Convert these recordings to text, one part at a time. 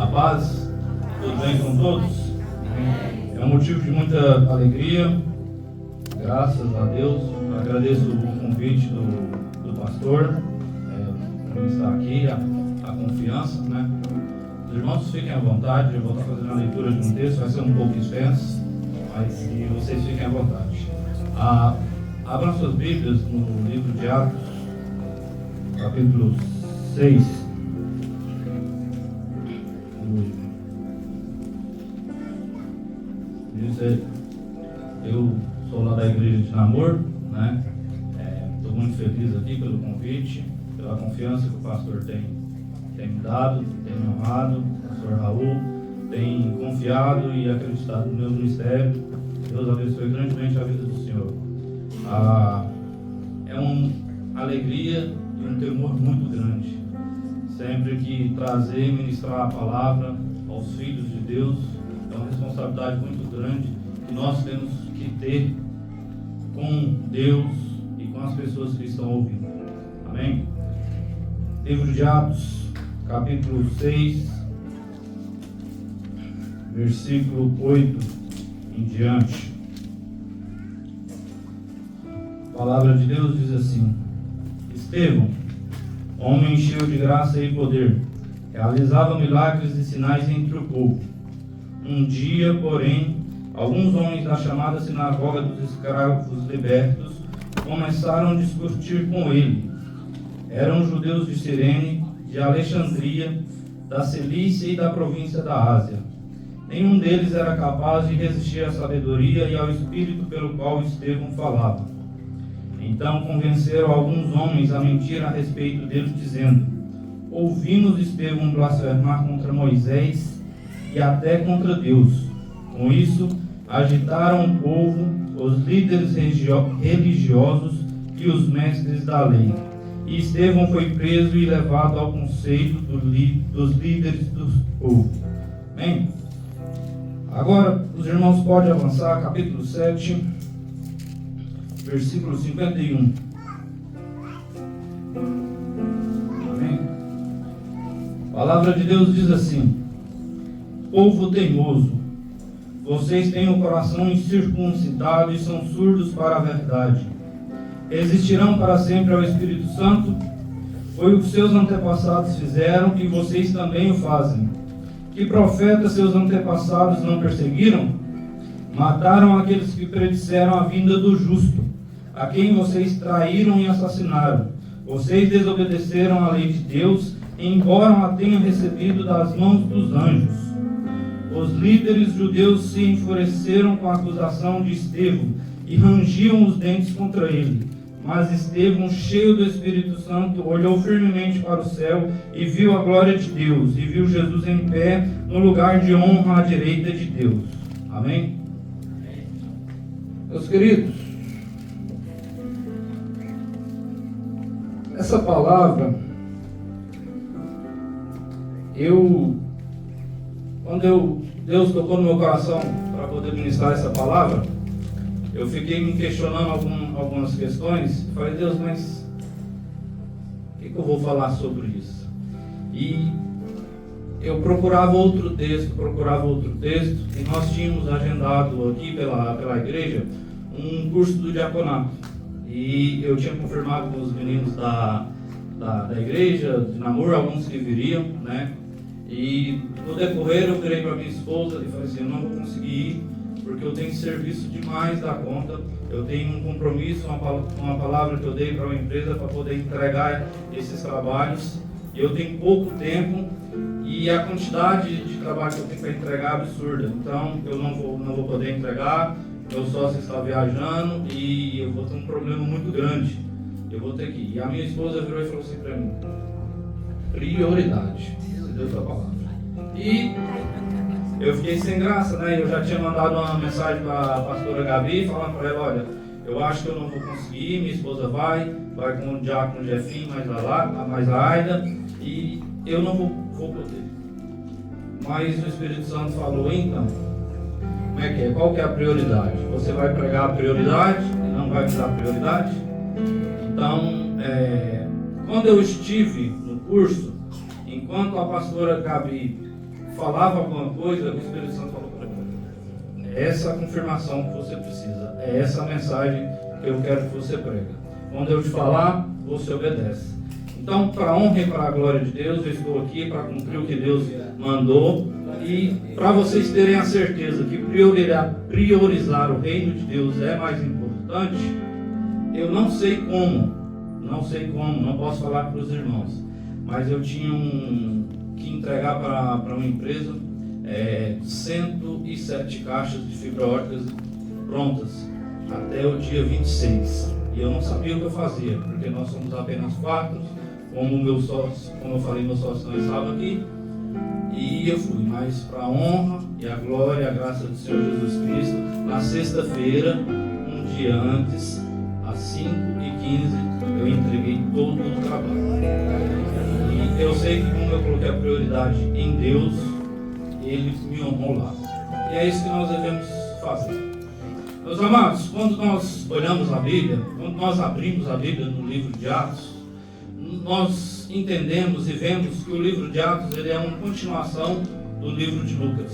A paz, tudo bem com todos? É um motivo de muita alegria, graças a Deus. Agradeço o convite do pastor, por estar aqui, a confiança, né? Os irmãos fiquem à vontade, eu vou estar fazendo a leitura de um texto, vai ser um pouco extenso, mas que vocês fiquem à vontade. Abram suas Bíblias no livro de Atos, capítulo 6. Eu sou lá da igreja de Namor, né? Estou muito feliz aqui pelo convite, pela confiança que o pastor tem me dado, tem me honrado, o pastor Raul tem confiado e acreditado no meu ministério. Deus abençoe grandemente a vida do Senhor. É uma alegria e um temor muito grande sempre que trazer e ministrar a palavra aos filhos de Deus. É uma responsabilidade muito grande que nós temos que ter com Deus e com as pessoas que estão ouvindo. Amém? Livro de Atos, capítulo 6, versículo 8 em diante. A palavra de Deus diz assim: Estevão, homem cheio de graça e poder, realizava milagres e sinais entre o povo. Um dia, porém, alguns homens da chamada sinagoga dos escravos libertos começaram a discutir com ele. Eram judeus de Cirene, de Alexandria, da Cilícia e da província da Ásia. Nenhum deles era capaz de resistir à sabedoria e ao espírito pelo qual Estevão falava. Então convenceram alguns homens a mentir a respeito dele, dizendo: Ouvimos Estevão blasfemar contra Moisés e até contra Deus. Com isso, agitaram o povo, os líderes religiosos e os mestres da lei. E Estevão foi preso e levado ao conselho dos líderes do povo. Bem, agora os irmãos podem avançar, capítulo 7, versículo 51. Amém? A palavra de Deus diz assim: Povo teimoso, vocês têm o coração incircuncidado e são surdos para a verdade. Resistirão para sempre ao Espírito Santo? Foi o que seus antepassados fizeram e vocês também o fazem. Que profetas seus antepassados não perseguiram? Mataram aqueles que predisseram a vinda do justo, a quem vocês traíram e assassinaram. Vocês desobedeceram à lei de Deus, embora a tenham recebido das mãos dos anjos. Os líderes judeus se enfureceram com a acusação de Estevão e rangiam os dentes contra ele. Mas Estevão, cheio do Espírito Santo, olhou firmemente para o céu e viu a glória de Deus, e viu Jesus em pé no lugar de honra à direita de Deus. Amém? Meus queridos, essa palavra, quando Deus tocou no meu coração para poder ministrar essa palavra, eu fiquei me questionando algumas questões. Falei: Deus, mas o que eu vou falar sobre isso? E eu procurava outro texto, e nós tínhamos agendado aqui pela igreja um curso do diaconato. E eu tinha confirmado com os meninos da igreja, de Namor, alguns que viriam, né? E no decorrer eu virei para minha esposa e falei assim: eu não vou conseguir ir, porque eu tenho serviço demais da conta, eu tenho um compromisso, uma palavra que eu dei para uma empresa para poder entregar esses trabalhos, e eu tenho pouco tempo, e a quantidade de trabalho que eu tenho para entregar é absurda. Então eu não vou poder entregar, meu sócio está viajando e eu vou ter um problema muito grande, eu vou ter que ir. E a minha esposa virou e falou assim para mim: prioridade. Deus a palavra. E eu fiquei sem graça, né? Eu já tinha mandado uma mensagem para a pastora Gabi, falando para ela: olha, eu acho que eu não vou conseguir, minha esposa vai com o diácono Jefinho, mais a Aida, e eu não vou poder. Mas o Espírito Santo falou: então, como é que é? Qual que é a prioridade? Você vai pregar a prioridade e não vai me dar prioridade? Então, quando eu estive no curso, enquanto a pastora Gabi falava alguma coisa, o Espírito Santo falou para mim: é essa a confirmação que você precisa, é essa a mensagem que eu quero que você prega. Quando eu te falar, você obedece. Então, para a honra e para a glória de Deus, eu estou aqui para cumprir o que Deus mandou. E para vocês terem a certeza que priorizar o reino de Deus é mais importante, eu não sei como, não posso falar para os irmãos, mas eu tinha que entregar para uma empresa 107 caixas de fibra ótica prontas até o dia 26. E eu não sabia o que eu fazia, porque nós somos apenas 4, como meu sócio, como eu falei, meu sócio não estava aqui. E eu fui, mas para a honra e a glória e a graça do Senhor Jesus Cristo, na sexta-feira, um dia antes, às 5h15, eu entreguei todo o trabalho. E eu sei que como eu coloquei a prioridade em Deus, Ele me honrou lá. E é isso que nós devemos fazer. Meus amados, quando nós olhamos a Bíblia, quando nós abrimos a Bíblia no livro de Atos, nós entendemos e vemos que o livro de Atos ele é uma continuação do livro de Lucas.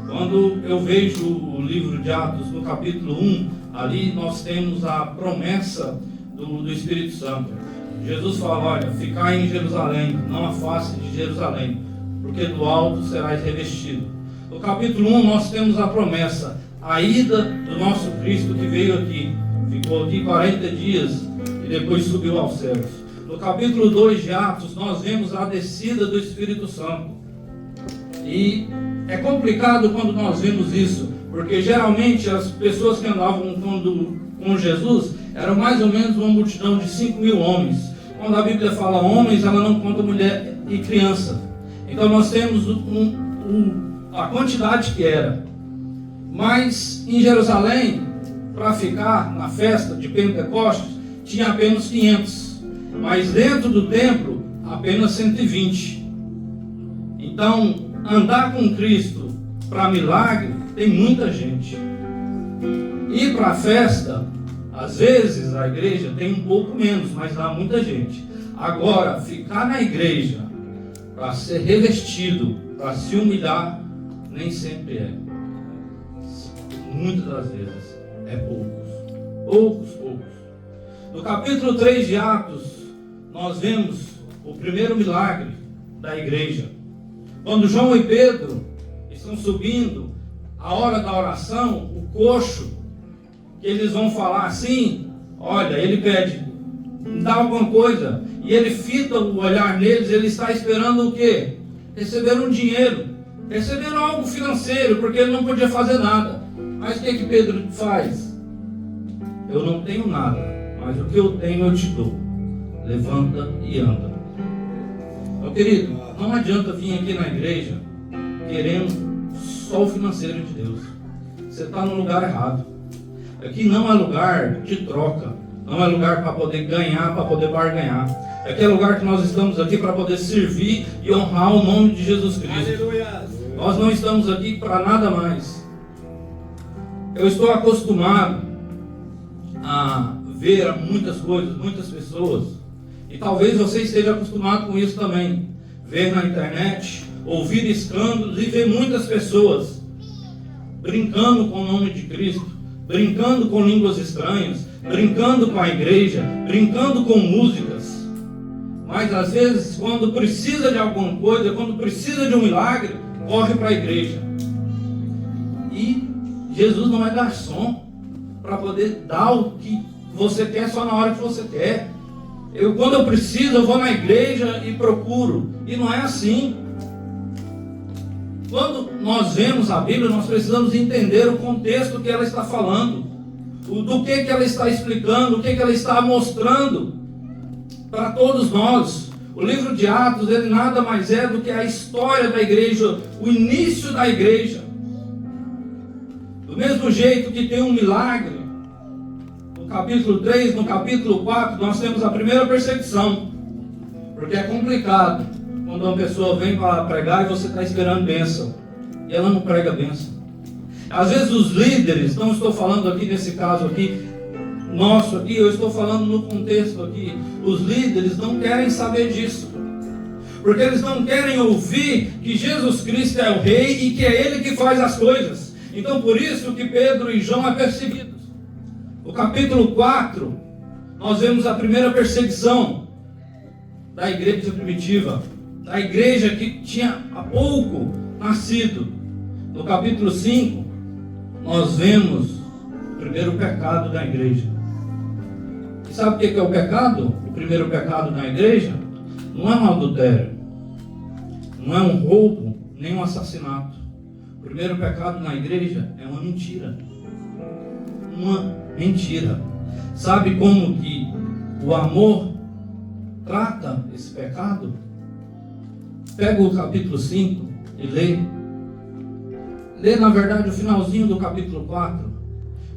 Quando eu vejo o livro de Atos no capítulo 1, ali nós temos a promessa do Espírito Santo. Jesus fala: olha, ficai em Jerusalém, não afaste de Jerusalém, porque do alto serás revestido. No capítulo 1 nós temos a promessa, a ida do nosso Cristo que veio aqui, ficou aqui 40 dias e depois subiu aos céus. No capítulo 2 de Atos, nós vemos a descida do Espírito Santo. E é complicado quando nós vemos isso, porque geralmente as pessoas que andavam com Jesus eram mais ou menos uma multidão de 5.000 homens. Quando a Bíblia fala homens, ela não conta mulher e criança. Então nós temos a quantidade que era. Mas em Jerusalém, para ficar na festa de Pentecostes, tinha apenas 500. Mas dentro do templo, apenas 120. Então, andar com Cristo para milagre, tem muita gente. Ir para a festa, às vezes a igreja tem um pouco menos, mas dá muita gente. Agora, ficar na igreja para ser revestido, para se humilhar, nem sempre é. Muitas das vezes é poucos. No capítulo 3 de Atos, nós vemos o primeiro milagre da igreja. Quando João e Pedro estão subindo, a hora da oração, o coxo, que eles vão falar assim, olha, ele pede, dá alguma coisa, e ele fita o olhar neles, ele está esperando o quê? Receber um dinheiro, receber algo financeiro, porque ele não podia fazer nada. Mas o que Pedro faz? Eu não tenho nada, mas o que eu tenho eu te dou. Levanta e anda. Meu querido, não adianta vir aqui na igreja querendo só o financeiro de Deus. Você está no lugar errado. Aqui não é lugar de troca. Não é lugar para poder ganhar, para poder barganhar. Aqui é lugar que nós estamos aqui para poder servir e honrar o nome de Jesus Cristo. Aleluia. Nós não estamos aqui para nada mais. Eu estou acostumado a ver muitas coisas, muitas pessoas. E talvez você esteja acostumado com isso também. Ver na internet, ouvir escândalos e ver muitas pessoas brincando com o nome de Cristo, brincando com línguas estranhas, brincando com a igreja, brincando com músicas. Mas às vezes, quando precisa de alguma coisa, quando precisa de um milagre, corre para a igreja. E Jesus não é garçom para poder dar o que você quer só na hora que você quer. Quando eu preciso, eu vou na igreja e procuro. E não é assim. Quando nós vemos a Bíblia, nós precisamos entender o contexto que ela está falando, do que ela está explicando, o que ela está mostrando para todos nós. O livro de Atos, ele nada mais é do que a história da igreja, o início da igreja. Do mesmo jeito que tem um milagre, no capítulo 3, no capítulo 4, nós temos a primeira perseguição. Porque é complicado quando uma pessoa vem para pregar e você está esperando bênção, e ela não prega bênção. Às vezes os líderes, não estou falando aqui nesse caso aqui, nosso aqui, eu estou falando no contexto aqui, os líderes não querem saber disso. porque eles não querem ouvir que Jesus Cristo é o Rei e que é Ele que faz as coisas. Então por isso que Pedro e João é perseguidos. No capítulo 4, nós vemos a primeira perseguição da igreja primitiva, da igreja que tinha há pouco nascido. No capítulo 5, nós vemos o primeiro pecado da igreja. E sabe o que é o pecado? O primeiro pecado da igreja não é um adultério, não é um roubo, nem um assassinato. O primeiro pecado na igreja é uma mentira. Uma mentira. Sabe como que o amor trata esse pecado? Pega o capítulo 5 e lê. Lê, na verdade, o finalzinho do capítulo 4.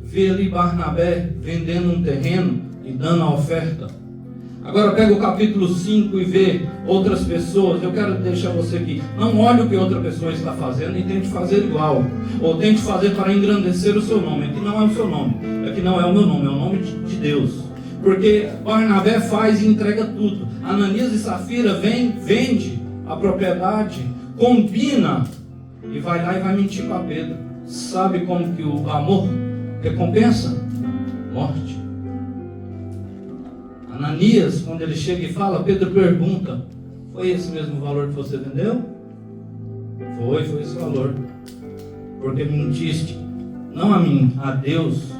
Vê ali Barnabé vendendo um terreno e dando a oferta. Agora pega o capítulo 5 e vê outras pessoas. Eu quero deixar você aqui. Não olhe o que outra pessoa está fazendo e tente fazer igual. Ou tente fazer para engrandecer o seu nome. Aqui não é o seu nome. Aqui não é o meu nome. É o nome de Deus. Porque Barnabé faz e entrega tudo. Ananias e Safira vende a propriedade, combina e vai lá e vai mentir para Pedro. Sabe como que o amor recompensa? Morte. Ananias, quando ele chega e fala, Pedro pergunta: foi esse mesmo valor que você vendeu? Foi esse valor. Porque mentiste, não a mim, a Deus.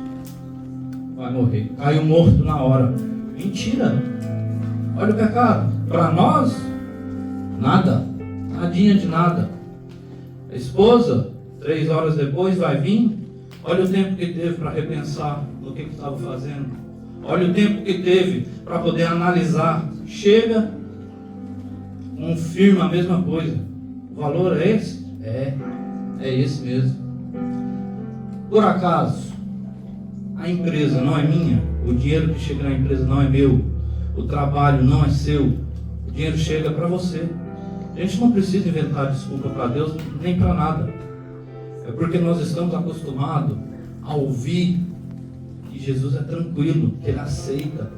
Vai morrer. Caiu morto na hora. Mentira. Olha o pecado. Para nós, nada. Nadinha de nada. A esposa, 3 horas depois, vai vir. Olha o tempo que teve para repensar no que estava fazendo. Olha o tempo que teve para poder analisar. Chega, confirma a mesma coisa. O valor é esse? É esse mesmo. Por acaso, a empresa não é minha? O dinheiro que chega na empresa não é meu? O trabalho não é seu? O dinheiro chega para você. A gente não precisa inventar desculpa para Deus, nem para nada. É porque nós estamos acostumados a ouvir que Jesus é tranquilo, que Ele aceita.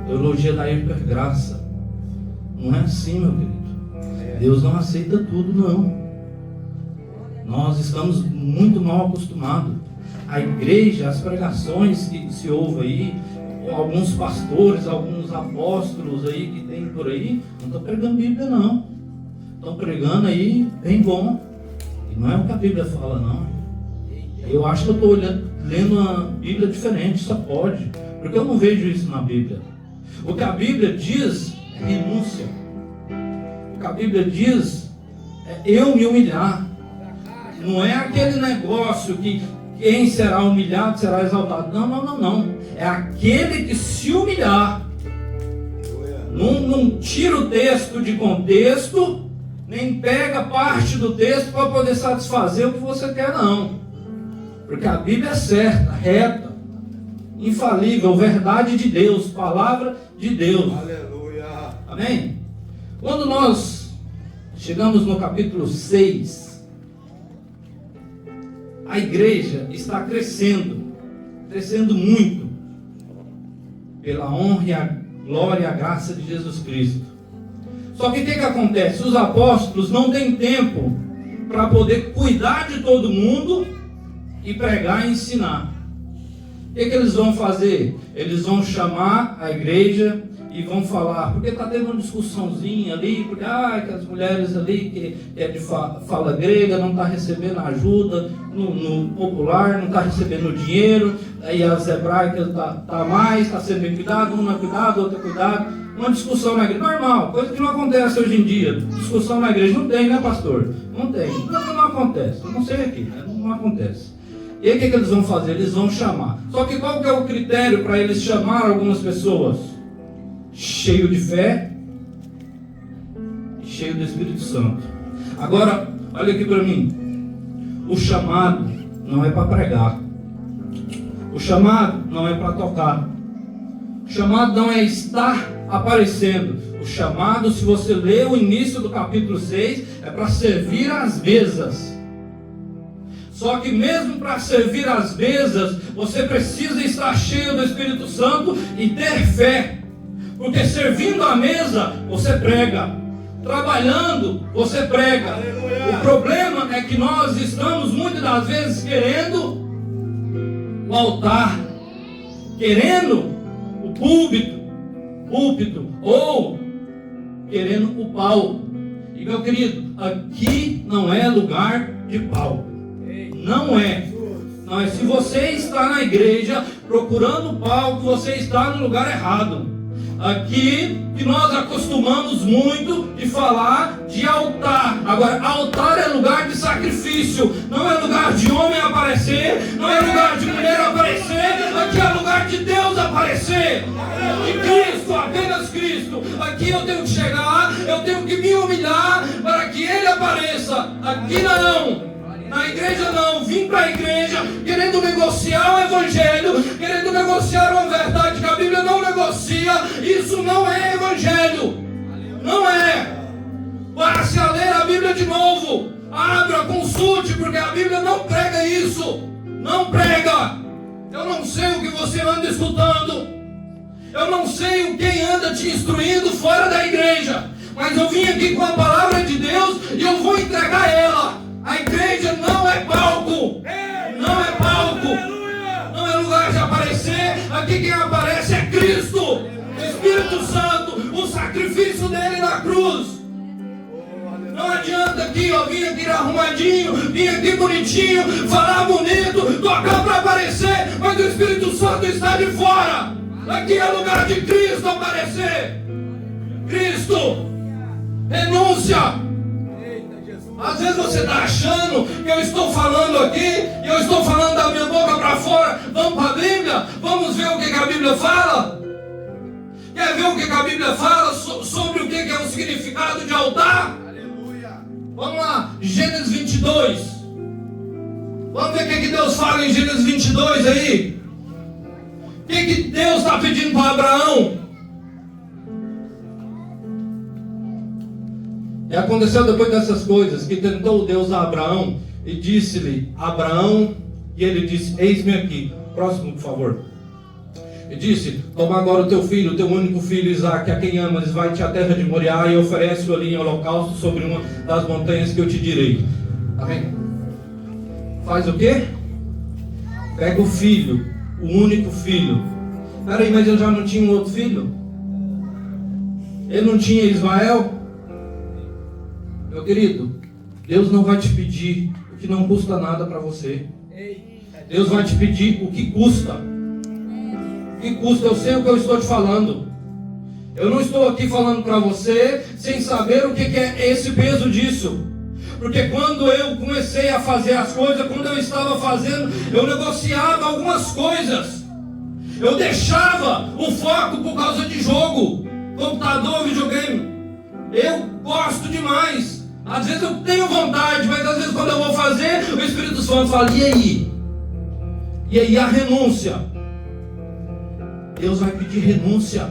Teologia da hipergraça. Não é assim, meu querido. Deus não aceita tudo, não. Nós estamos muito mal acostumados. A igreja, as pregações que se ouve aí, alguns pastores, alguns apóstolos aí que tem por aí, não estão pregando Bíblia, não. Estão pregando aí bem bom. E não é o que a Bíblia fala, não. Eu acho que eu estou lendo uma Bíblia diferente, só pode. Porque eu não vejo isso na Bíblia. O que a Bíblia diz é renúncia. O que a Bíblia diz é eu me humilhar. Não é aquele negócio que quem será humilhado será exaltado. Não. É aquele que se humilhar. Não tira o texto de contexto, nem pega parte do texto para poder satisfazer o que você quer, não. Porque a Bíblia é certa, reta, infalível, verdade de Deus, palavra de Deus. Aleluia. Amém? Quando nós chegamos no capítulo 6, a igreja está crescendo muito, pela honra e a glória e a graça de Jesus Cristo. Só que o que acontece? Os apóstolos não têm tempo para poder cuidar de todo mundo e pregar e ensinar. O que eles vão fazer? Eles vão chamar a igreja e vão falar, porque está tendo uma discussãozinha ali, porque que as mulheres ali que é de fala grega não está recebendo ajuda no popular, não está recebendo dinheiro, aí as hebraicas está sendo bem cuidado, uma é cuidado, outra é cuidado. Uma discussão na igreja, normal, coisa que não acontece hoje em dia. Discussão na igreja não tem, né, pastor? Não tem, não acontece, eu não sei aqui, né? Não acontece. E aí o que eles vão fazer? Eles vão chamar. Só que qual que é o critério para eles chamar algumas pessoas? Cheio de fé e cheio do Espírito Santo. Agora, olha aqui para mim. O chamado não é para pregar. O chamado não é para tocar. O chamado não é estar aparecendo. O chamado, se você ler o início do capítulo 6, é para servir às mesas. Só que mesmo para servir às mesas, você precisa estar cheio do Espírito Santo e ter fé. Porque servindo à mesa, você prega. trabalhando, você prega. O problema é que nós estamos muitas das vezes querendo o altar, querendo o púlpito, ou querendo o palco. E meu querido, aqui não é lugar de palco. Não é. Não é. Se você está na igreja procurando o palco, você está no lugar errado. Aqui que nós acostumamos muito de falar de altar. Agora, altar é lugar de sacrifício. Não é lugar de homem aparecer, não é lugar de mulher aparecer. Aqui é lugar de Deus aparecer. De Cristo, apenas Cristo. Aqui eu tenho que chegar, eu tenho que me humilhar para que Ele apareça. Aqui não. Na igreja não, vim para a igreja querendo negociar o evangelho, querendo negociar uma verdade que a Bíblia não negocia. Isso não é evangelho, não é. Passe a ler a Bíblia de novo, abra, consulte, porque a Bíblia não prega isso, não prega. Eu não sei o que você anda escutando, eu não sei o quem anda te instruindo fora da igreja, mas eu vim aqui com a palavra de Deus e eu vou entregar ela. A igreja não é palco, não é palco, não é lugar de aparecer. Aqui quem aparece é Cristo, o Espírito Santo, o sacrifício dele na cruz. Não adianta aqui, ó, vir aqui arrumadinho, vir aqui bonitinho, falar bonito, tocar para aparecer, mas o Espírito Santo está de fora. Aqui é lugar de Cristo aparecer. Cristo, renúncia. Às vezes você está achando que eu estou falando aqui, e eu estou falando da minha boca para fora. Vamos para a Bíblia? Vamos ver o que a Bíblia fala? Quer ver o que a Bíblia fala sobre o que é o significado de altar? Aleluia. Vamos lá, Gênesis 22. Vamos ver o que Deus fala em Gênesis 22 aí. O que Deus está pedindo para Abraão? E aconteceu depois dessas coisas, que tentou Deus a Abraão, e disse-lhe, Abraão, e ele disse, eis-me aqui. Próximo, por favor. E disse, toma agora o teu filho, o teu único filho Isaque, a quem amas, vai-te à terra de Moriá, e oferece-o ali em holocausto sobre uma das montanhas que eu te direi. Amém? Faz o quê? Pega o filho, o único filho. Peraí, mas ele já não tinha um outro filho? Ele não tinha Ismael? Meu querido, Deus não vai te pedir o que não custa nada para você. Deus vai te pedir o que custa. O que custa, eu sei o que eu estou te falando. Eu não estou aqui falando para você sem saber o que é esse peso disso. Porque quando eu comecei a fazer as coisas, quando eu estava fazendo, eu negociava algumas coisas. Eu deixava o foco por causa de jogo, computador, videogame. Eu gosto demais. Às vezes eu tenho vontade, mas às vezes quando eu vou fazer, o Espírito Santo fala, e aí? E aí a renúncia? Deus vai pedir renúncia.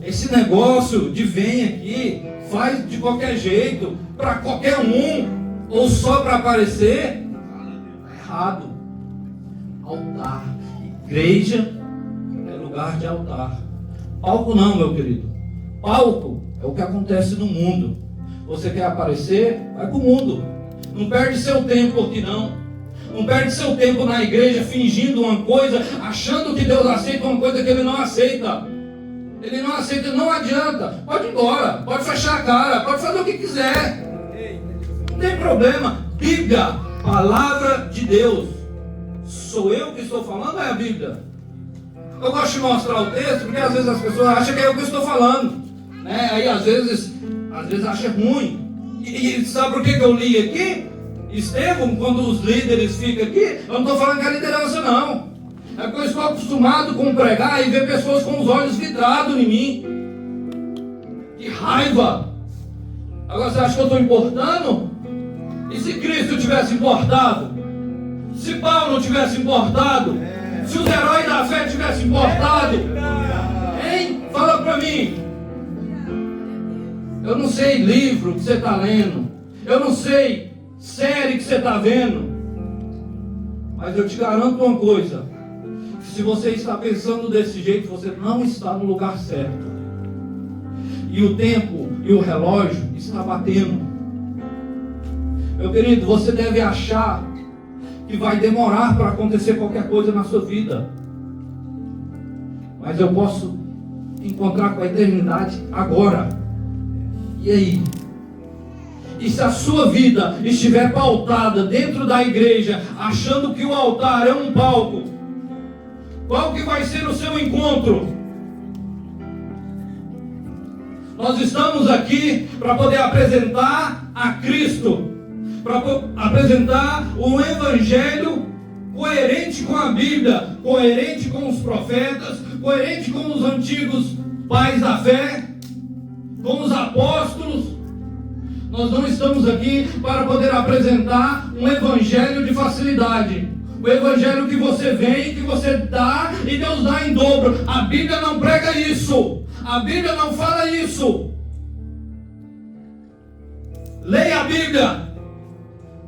Esse negócio de vem aqui, faz de qualquer jeito, para qualquer um, ou só para aparecer, é errado. Altar. Igreja é lugar de altar. Palco não, meu querido. Palco é o que acontece no mundo. Você quer aparecer? Vai para o mundo. Não perde seu tempo aqui não. Não perde seu tempo na igreja fingindo uma coisa, achando que Deus aceita uma coisa que Ele não aceita. Ele não aceita, não adianta. Pode ir embora, pode fechar a cara, pode fazer o que quiser. Não tem problema. Bíblia, palavra de Deus. Sou eu que estou falando ou é a Bíblia? Eu gosto de mostrar o texto porque às vezes as pessoas acham que é eu que estou falando, né? Aí às vezes acha ruim. E sabe por que eu li aqui? Estevão, quando os líderes ficam aqui, eu não estou falando que é liderança não. É porque eu estou acostumado com pregar e ver pessoas com os olhos vidrados em mim. Que raiva! Agora você acha que eu estou importando? E se Cristo tivesse importado? Se Paulo tivesse importado? Se os heróis da fé tivessem importado? Hein? Fala para mim. Eu não sei livro que você está lendo. Eu não sei série que você está vendo. Mas eu te garanto uma coisa. Se você está pensando desse jeito, você não está no lugar certo. E o tempo e o relógio está batendo. Meu querido, você deve achar que vai demorar para acontecer qualquer coisa na sua vida. Mas eu posso encontrar com a eternidade agora. E aí? E se a sua vida estiver pautada dentro da igreja, achando que o altar é um palco, qual que vai ser o seu encontro? Nós estamos aqui para poder apresentar a Cristo, para apresentar um evangelho coerente com a Bíblia, coerente com os profetas, coerente com os antigos pais da fé, com os apóstolos. Nós não estamos aqui para poder apresentar um evangelho de facilidade. O evangelho que você vem, que você dá e Deus dá em dobro. A Bíblia não prega isso. A Bíblia não fala isso. Leia a Bíblia.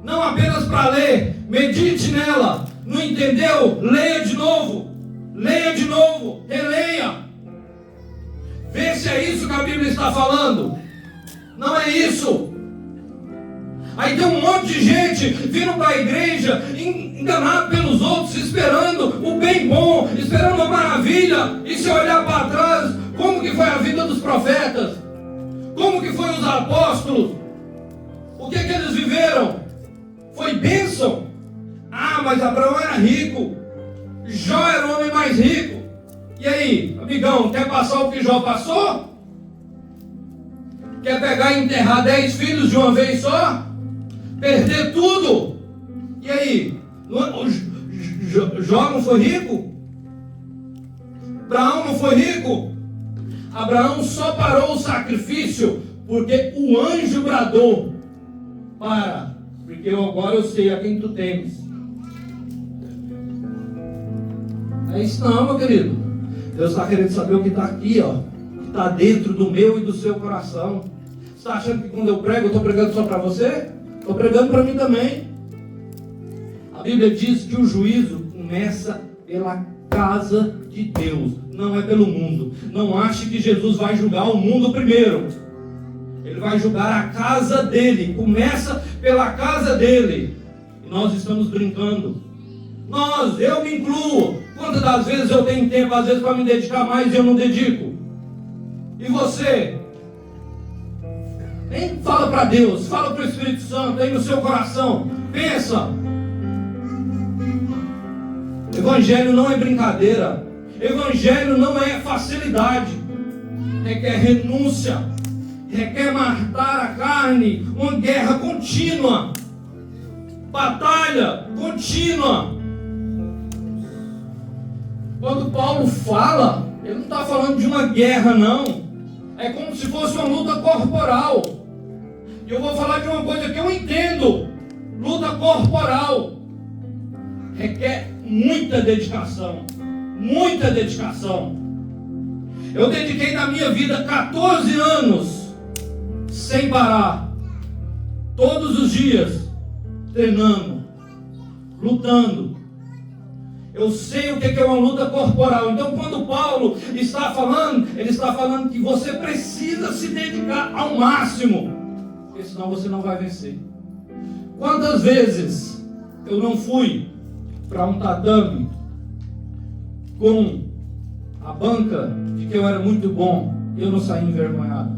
Não apenas para ler. Medite nela. Não entendeu? Leia de novo. Leia de novo. Releia. Vê se é isso que a Bíblia está falando. Não é isso. Aí tem um monte de gente vindo para a igreja, enganado pelos outros, esperando o bem bom, esperando uma maravilha. E se olhar para trás, como que foi a vida dos profetas? Como que foi os apóstolos? O que eles viveram? Foi bênção? Ah, mas Abraão era rico. Jó era o homem mais rico. E aí, amigão, quer passar o que Jó passou? Quer pegar e enterrar 10 filhos de uma vez só? Perder tudo? E aí? Jó não foi rico? Abraão não foi rico? Abraão só parou o sacrifício porque o anjo bradou: para, porque agora eu sei a quem tu temes. É isso não, meu querido. Deus está querendo saber o que está aqui, ó, que está dentro do meu e do seu coração. Você está achando que quando eu prego, eu estou pregando só para você? Estou pregando para mim também. A Bíblia diz que o juízo começa pela casa de Deus, não é pelo mundo. Não ache que Jesus vai julgar o mundo primeiro. Ele vai julgar a casa dele. Começa pela casa dele. E nós estamos brincando. Eu me incluo. Quantas das vezes eu tenho tempo, às vezes, para me dedicar mais e eu não dedico? E você? Nem fala para Deus, fala para o Espírito Santo aí no seu coração. Pensa. Evangelho não é brincadeira. Evangelho não é facilidade. Requer renúncia. Requer matar a carne. Uma guerra contínua. Batalha contínua. Quando Paulo fala, ele não está falando de uma guerra, não. É como se fosse uma luta corporal. E eu vou falar de uma coisa que eu entendo. Luta corporal requer muita dedicação. Muita dedicação. Eu dediquei na minha vida 14 anos sem parar. Todos os dias treinando, lutando. Eu sei o que é uma luta corporal. Então quando Paulo está falando, ele está falando que você precisa se dedicar ao máximo, porque senão você não vai vencer. Quantas vezes eu não fui para um tatame com a banca de que eu era muito bom e eu não saí envergonhado?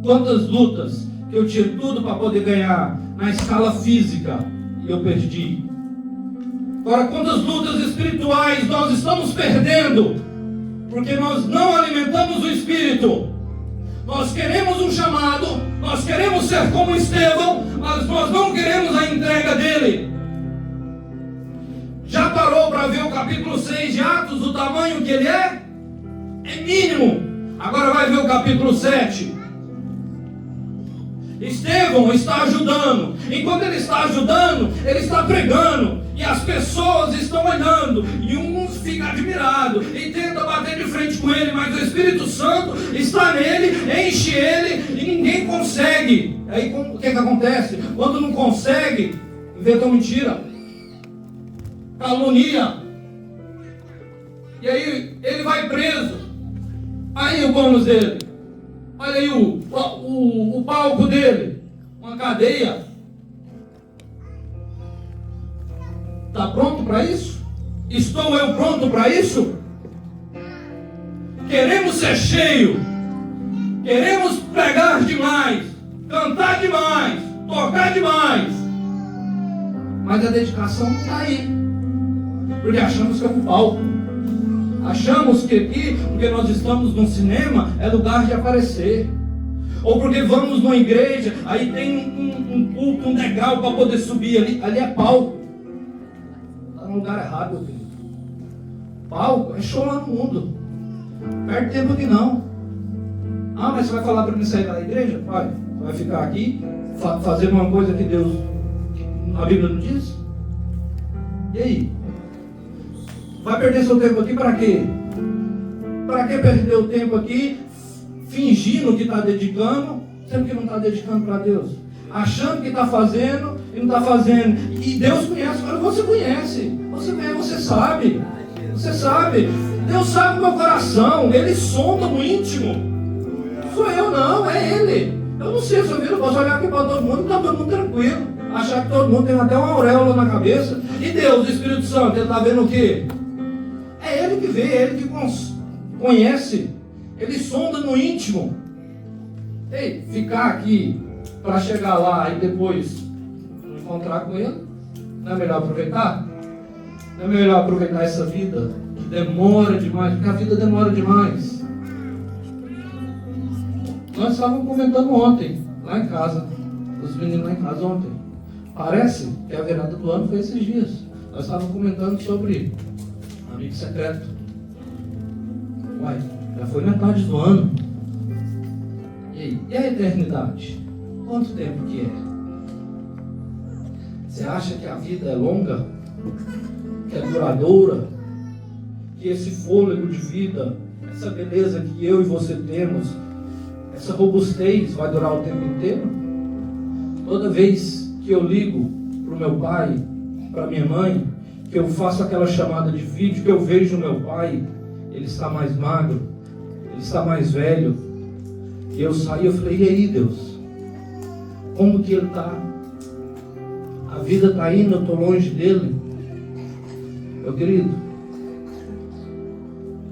Quantas lutas que eu tinha tudo para poder ganhar na escala física e eu perdi? Agora, quantas lutas espirituais nós estamos perdendo porque nós não alimentamos o Espírito? Nós queremos um chamado, nós queremos ser como Estevão, mas nós não queremos a entrega dele. Já parou para ver o capítulo 6 de Atos, o tamanho que ele é? É mínimo. Agora vai ver o capítulo 7. Estevão está ajudando. Enquanto ele está ajudando, ele está pregando. E as pessoas estão olhando. E uns ficam admirados. E tentam bater de frente com ele. Mas o Espírito Santo está nele, enche ele. E ninguém consegue. Aí o que acontece? Quando não consegue, inventam mentira, calunia. E aí ele vai preso. Aí o bônus dele: Olha aí o palco dele, uma cadeia. Está pronto para isso? Estou eu pronto para isso? Queremos ser cheio, queremos pregar demais, cantar demais, tocar demais, mas a dedicação não está aí, porque achamos que é um palco, achamos que aqui, porque nós estamos num cinema, é lugar de aparecer, ou porque vamos numa igreja, aí tem um púlpito, um degrau para poder subir, ali é palco. Está no lugar errado, meu querido. Palco é show lá no mundo, perde tempo aqui não. Ah, mas você vai falar para mim sair da igreja? Vai. Você vai ficar aqui fazendo uma coisa que Deus, a Bíblia não diz? E aí? Vai perder seu tempo aqui para quê? Para que perder o tempo aqui fingindo que está dedicando, sendo que não está dedicando para Deus? Achando que está fazendo e não está fazendo. E Deus conhece, agora você conhece. Você sabe. Você sabe. Deus sabe o meu coração. Ele sonda no íntimo. Não sou eu não, é Ele. Eu não sei, eu posso olhar aqui para todo mundo e está todo mundo tranquilo. Achar que todo mundo tem até uma auréola na cabeça. E Deus, o Espírito Santo, Ele está vendo o quê? É Ele que vê, é Ele que conhece. Ele sonda no íntimo. Ei, ficar aqui para chegar lá e depois não encontrar com Ele, não é melhor aproveitar? Não é melhor aproveitar essa vida que demora demais? Porque a vida demora demais. Nós estávamos comentando ontem, lá em casa, os meninos lá em casa ontem. Parece que a virada do ano foi esses dias. Nós estávamos comentando sobre amigo secreto. Uai, já foi metade do ano. E a eternidade? Quanto tempo que é? Você acha que a vida é longa? Que é duradoura? Que esse fôlego de vida, essa beleza que eu e você temos, essa robustez vai durar o tempo inteiro? Toda vez que eu ligo para o meu pai, para minha mãe, que eu faço aquela chamada de vídeo, que eu vejo o meu pai, ele está mais magro, ele está mais velho, e eu saí, eu falei, e aí Deus, como que ele está? A vida está indo, eu estou longe dele. Meu querido,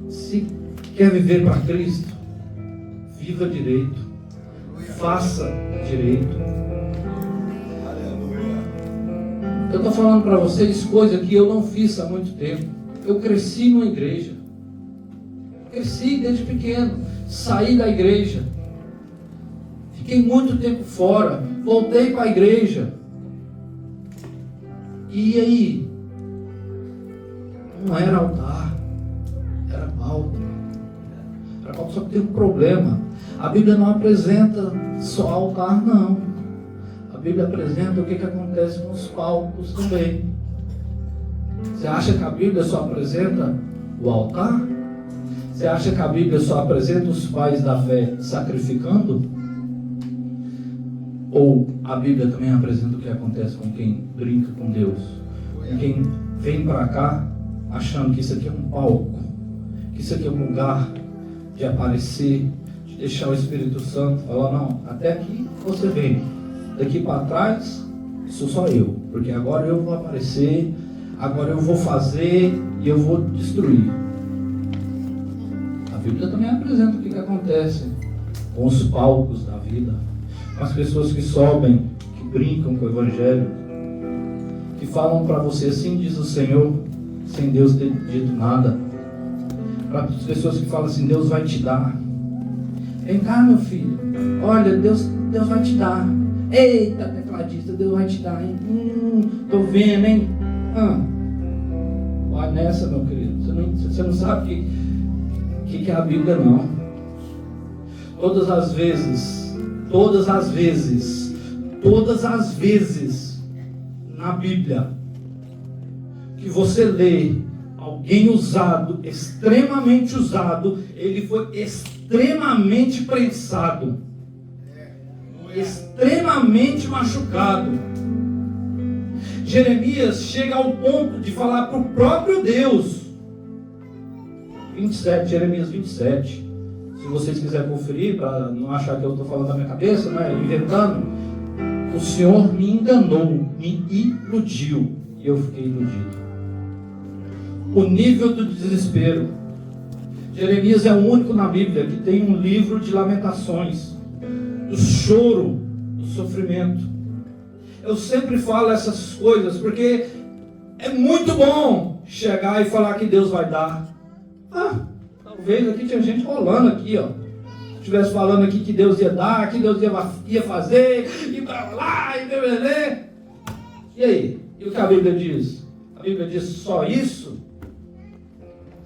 se quer viver para Cristo, viva direito, faça direito. Eu estou falando para vocês coisa que eu não fiz há muito tempo. Eu cresci numa igreja, cresci desde pequeno, saí da igreja, fiquei muito tempo fora, voltei para a igreja. E aí? Não era altar, era palco. Era palco, só que tem um problema. A Bíblia não apresenta só altar, não. A Bíblia apresenta o que acontece nos palcos também. Você acha que a Bíblia só apresenta o altar? Você acha que a Bíblia só apresenta os pais da fé sacrificando? Ou a Bíblia também apresenta o que acontece com quem brinca com Deus? Com quem vem para cá achando que isso aqui é um palco, que isso aqui é um lugar de aparecer, de deixar o Espírito Santo falar, não, até aqui você vem, daqui para trás sou só eu, porque agora eu vou aparecer, agora eu vou fazer e eu vou destruir. A Bíblia também apresenta o que acontece com os palcos da vida, com as pessoas que sobem, que brincam com o Evangelho, que falam para você, assim diz o Senhor, sem Deus ter dito nada. Para as pessoas que falam assim, Deus vai te dar. Vem cá, meu filho, olha, Deus vai te dar. Eita, tecladista, Deus vai te dar, hein? Tô vendo, hein? Vai nessa, meu querido. Você não sabe o que é a Bíblia, não. Todas as vezes na Bíblia que você lê alguém usado, extremamente usado, ele foi extremamente prensado, extremamente machucado. Jeremias chega ao ponto de falar para o próprio Deus. 27, Jeremias 27. Se se vocês quiserem conferir, para não achar que eu estou falando da minha cabeça, né, inventando, o Senhor me enganou, me iludiu, e eu fiquei iludido. O nível do desespero. Jeremias é o único na Bíblia que tem um livro de lamentações, do choro, do sofrimento. Eu sempre falo essas coisas porque é muito bom chegar e falar que Deus vai dar. Talvez aqui tinha gente rolando aqui, ó. Se estivesse falando aqui que Deus ia dar, que Deus ia fazer, e para lá, e blá. E aí? E o que a Bíblia diz? A Bíblia diz só isso?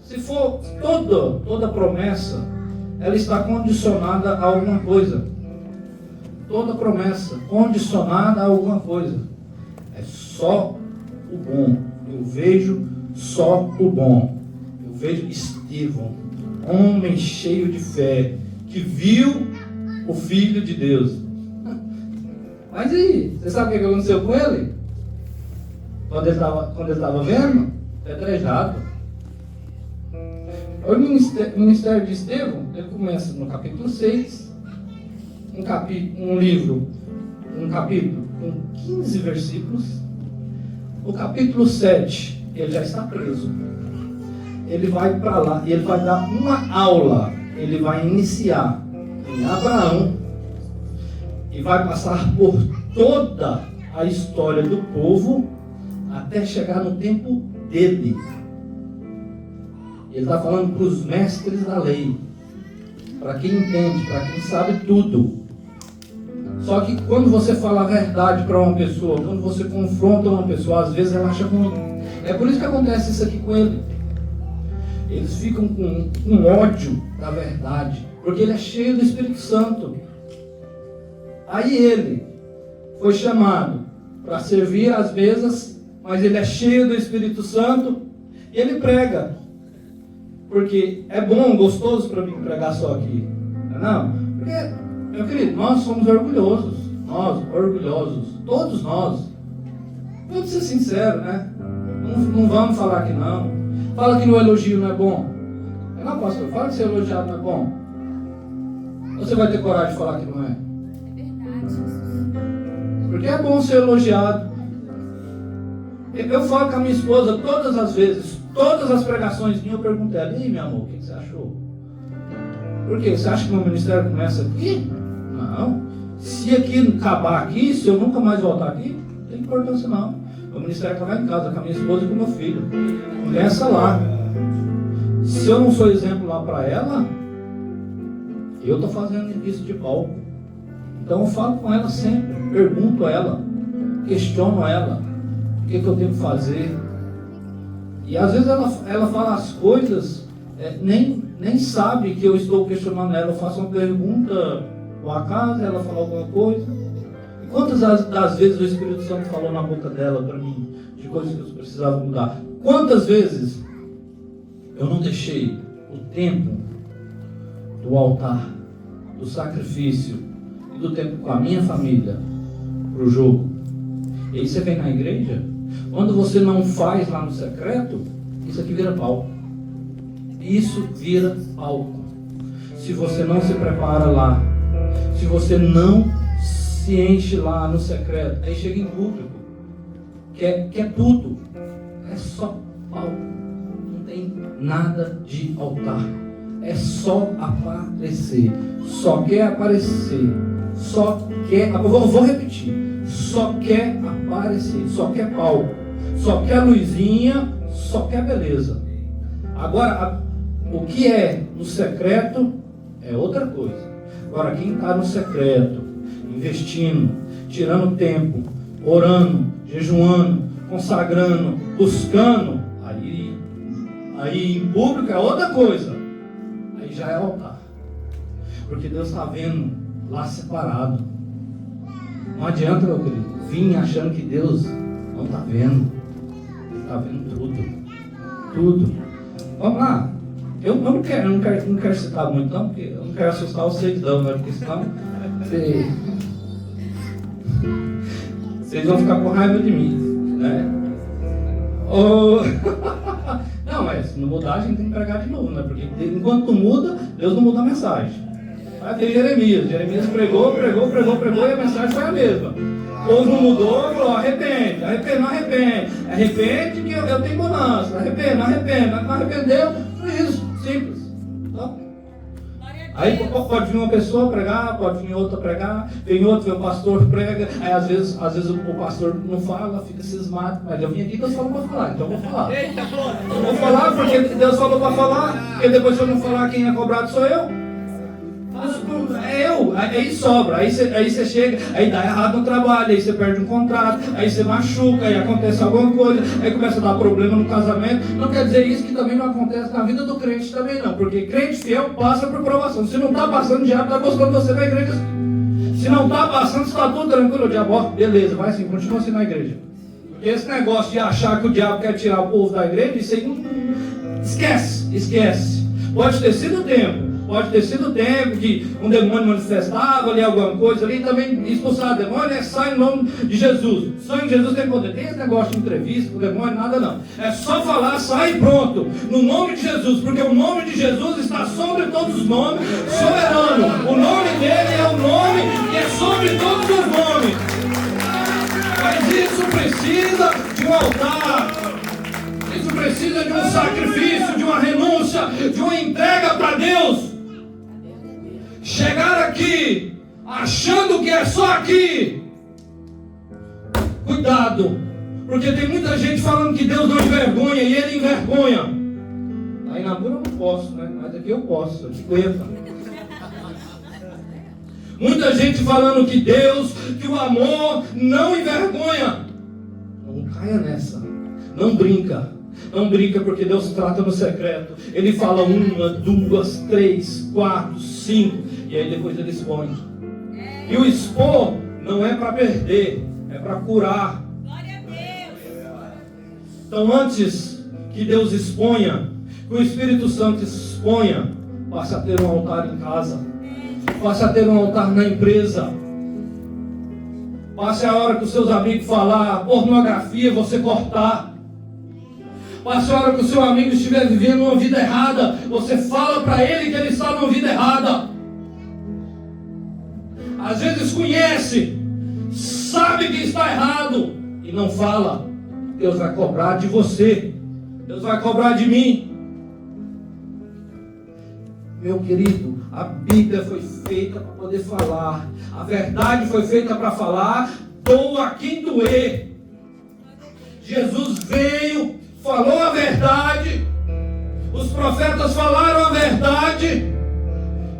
Se for toda promessa, ela está condicionada a alguma coisa. Toda promessa condicionada a alguma coisa. É só o bom. Eu vejo só o bom. Eu vejo Estevão, homem cheio de fé, que viu o Filho de Deus. Mas e aí? Você sabe o que aconteceu com ele? Quando ele estava vendo? Pedrejado. O ministério de Estevão, ele começa no capítulo 6, um capítulo com 15 versículos. O capítulo 7, ele já está preso. Ele vai para lá e ele vai dar uma aula. Ele vai iniciar em Abraão e vai passar por toda a história do povo até chegar no tempo dele. Ele está falando para os mestres da lei, para quem entende, para quem sabe tudo. Só que quando você fala a verdade para uma pessoa, quando você confronta uma pessoa, às vezes ela acha ruim. É por isso que acontece isso aqui com ele. Eles ficam com ódio da verdade, porque ele é cheio do Espírito Santo. Aí ele foi chamado para servir às mesas, mas ele é cheio do Espírito Santo e ele prega. Porque é bom, gostoso para mim pregar só aqui. Não? Porque, meu querido, nós somos orgulhosos. Todos nós. Vamos ser sinceros, né? Não vamos falar que não. Fala que no elogio não é bom. Não, pastor, fala que ser elogiado não é bom. Você vai ter coragem de falar que não é? É verdade. Porque é bom ser elogiado. Eu falo com a minha esposa todas as vezes, todas as pregações minhas, eu pergunto a ela: e aí, meu amor, o que você achou? Por quê? Você acha que meu ministério começa aqui? Não. Se aqui acabar aqui, se eu nunca mais voltar aqui, não tem importância não. O ministério está lá em casa, com a minha esposa e com o meu filho. Começa lá. Se eu não sou exemplo lá para ela, eu estou fazendo isso de palco. Então eu falo com ela sempre, pergunto a ela, questiono ela, o que eu tenho que fazer. E às vezes ela fala as coisas, nem sabe que eu estou questionando ela. Eu faço uma pergunta ao acaso, ela fala alguma coisa. E quantas das vezes o Espírito Santo falou na boca dela para mim, de coisas que eu precisava mudar? Quantas vezes eu não deixei o tempo do altar, do sacrifício e do tempo com a minha família para o jogo? E aí você vem na igreja, quando você não faz lá no secreto, isso aqui vira palco. Isso vira palco. Se você não se prepara lá, se você não se enche lá no secreto, aí chega em público, quer tudo, é só palco, não tem nada de altar, é só aparecer, só quer aparecer, vou repetir, só quer aparecer, só quer palco, só quer luzinha, só quer beleza. Agora, o que é no secreto é outra coisa. Agora, quem está no secreto, investindo, tirando tempo, orando, jejuando, consagrando, buscando, aí em público é outra coisa. Aí já é altar. Porque Deus está vendo lá separado. Não adianta, meu querido, vir achando que Deus não está vendo. Ele está vendo tudo. Tudo. Vamos lá. Eu não quero citar muito não, porque eu não quero assustar vocês não, né? Porque senão vocês vão ficar com raiva de mim, né? Não, Não, se não mudar, a gente tem que pregar de novo, né? Porque enquanto muda, Deus não muda a mensagem. Aí tem Jeremias pregou, e a mensagem foi a mesma. O povo não mudou, falou, arrepende, não arrepende que eu tenho bonança, não arrependeu, foi isso, simples. Tá? Aí pode vir uma pessoa pregar, pode vir outra pregar, vem outro, vem um pastor prega, aí às vezes o pastor não fala, fica cismado, mas eu vim aqui, Deus falou para falar, então eu vou falar. Eu vou falar porque Deus falou para falar, porque depois se eu não falar, quem é cobrado sou eu. Aí sobra, aí você chega, aí dá errado no trabalho, aí você perde um contrato, aí você machuca, aí acontece alguma coisa, aí começa a dar problema no casamento. Não quer dizer isso que também não acontece na vida do crente também não, porque crente fiel passa por provação. Se não está passando, o diabo está gostando de você na igreja. Se não está passando, você está tudo tranquilo, o diabo, ó, beleza, vai assim, continua assim na igreja. Porque esse negócio de achar que o diabo quer tirar o povo da igreja, isso aí, esquece. Pode ter sido tempo que um demônio manifestava ali alguma coisa ali, também expulsar o demônio, sai no nome de Jesus. O sangue de Jesus tem poder. Tem esse negócio de entrevista com o demônio, nada não. É só falar, sai e pronto. No nome de Jesus, porque o nome de Jesus está sobre todos os nomes, soberano. O nome dele é o nome que é sobre todos os nomes. Mas isso precisa de um altar. Isso precisa de um sacrifício, de uma renúncia, de uma entrega para Deus. Chegar aqui, achando que é só aqui. Cuidado, porque tem muita gente falando que Deus não envergonha e Ele envergonha. Aí na Mura eu não posso, né? Mas aqui eu posso, eu te aguento. Muita gente falando que Deus, que o amor não envergonha. Não caia nessa, não brinca. Não brinca, porque Deus trata no secreto. Ele fala 1, 2, 3, 4, 5. E aí depois ele expõe. E o expor não é para perder, é para curar. Glória a Deus. Então antes que Deus exponha, que o Espírito Santo exponha, passe a ter um altar em casa. Passe a ter um altar na empresa. Passe a hora que os seus amigos falar pornografia, você cortar. Passe a hora que o seu amigo estiver vivendo uma vida errada, você fala para ele que ele está numa vida errada. Às vezes conhece, sabe que está errado e não fala. Deus vai cobrar de você. Deus vai cobrar de mim. Meu querido, a Bíblia foi feita para poder falar. A verdade foi feita para falar. Doa quem doer. Jesus veio, falou a verdade. Os profetas falaram a verdade.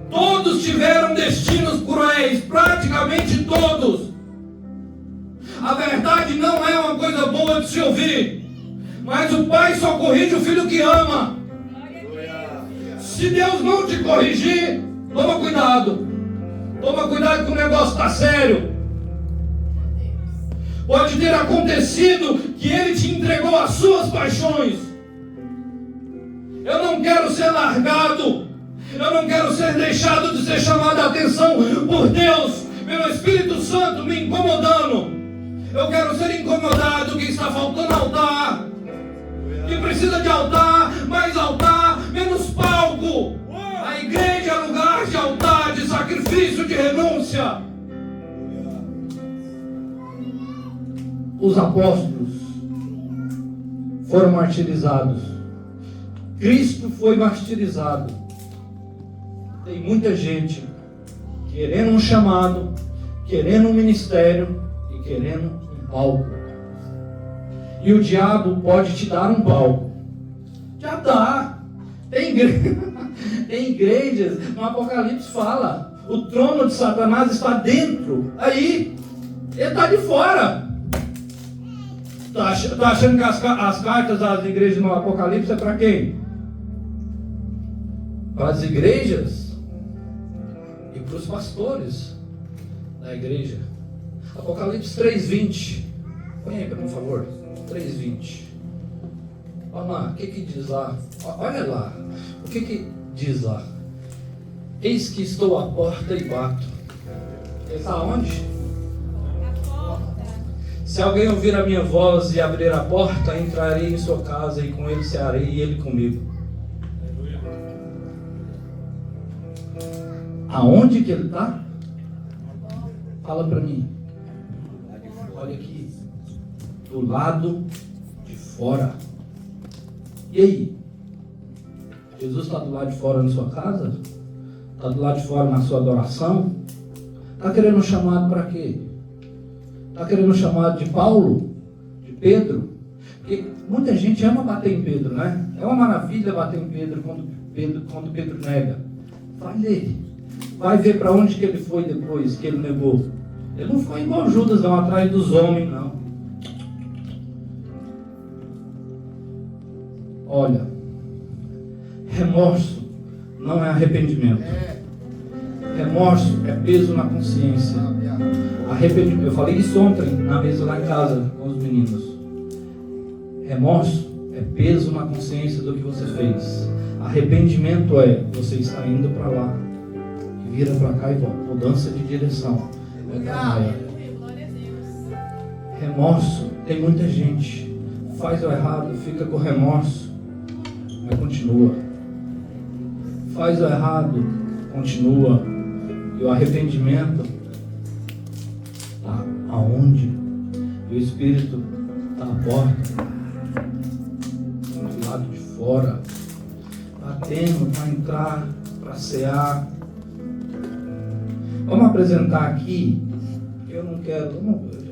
Todos tiveram destinos cruéis, praticamente todos. A verdade não é uma coisa boa de se ouvir, mas o pai só corrige o filho que ama. Se Deus não te corrigir, toma cuidado. Toma cuidado que o negócio está sério. Pode ter acontecido que Ele te entregou as suas paixões. Eu não quero ser largado. Eu não quero ser deixado de ser chamado a atenção por Deus, pelo Espírito Santo me incomodando. Eu quero ser incomodado que está faltando altar. Que precisa de altar, mais altar, menos palco. A igreja é lugar de altar, de sacrifício, de renúncia. Os apóstolos foram martirizados. Cristo foi martirizado. Tem muita gente querendo um chamado, querendo um ministério e querendo um palco. E o diabo pode te dar um palco. Já dá. Tem igrejas, no Apocalipse fala, o trono de Satanás está dentro. Aí, ele está de fora. Está achando que as cartas das igrejas no Apocalipse é para quem? Para as igrejas e para os pastores da igreja. Apocalipse 3:20. Põe aí, por favor. 3:20. Vamos lá, o que diz lá? Olha lá. O que diz lá? Eis que estou à porta e bato. Está onde? A porta. Se alguém ouvir a minha voz e abrir a porta, entrarei em sua casa e com ele cearei e ele comigo. Aonde que ele está? Fala para mim. Olha aqui. Do lado de fora. E aí? Jesus está do lado de fora na sua casa? Está do lado de fora na sua adoração? Está querendo um chamado para quê? Está querendo um chamado de Paulo? De Pedro? Porque muita gente ama bater em Pedro, né? É uma maravilha bater em Pedro quando Pedro nega. Vai ler. Vai ver para onde que ele foi depois que ele negou. Ele não foi igual Judas, não, atrás dos homens, não. Olha, remorso não é arrependimento. Remorso é peso na consciência. Arrependimento, eu falei isso ontem na mesa lá em casa com os meninos. Remorso é peso na consciência do que você fez. Arrependimento é você está indo para lá, vira para cá e volta, mudança de direção. Remorso, tem muita gente faz o errado, fica com remorso, mas continua. Faz o errado, continua. E o arrependimento está aonde? O Espírito está à porta, do lado de fora, batendo para entrar, para cear. Vamos apresentar aqui. Eu não quero.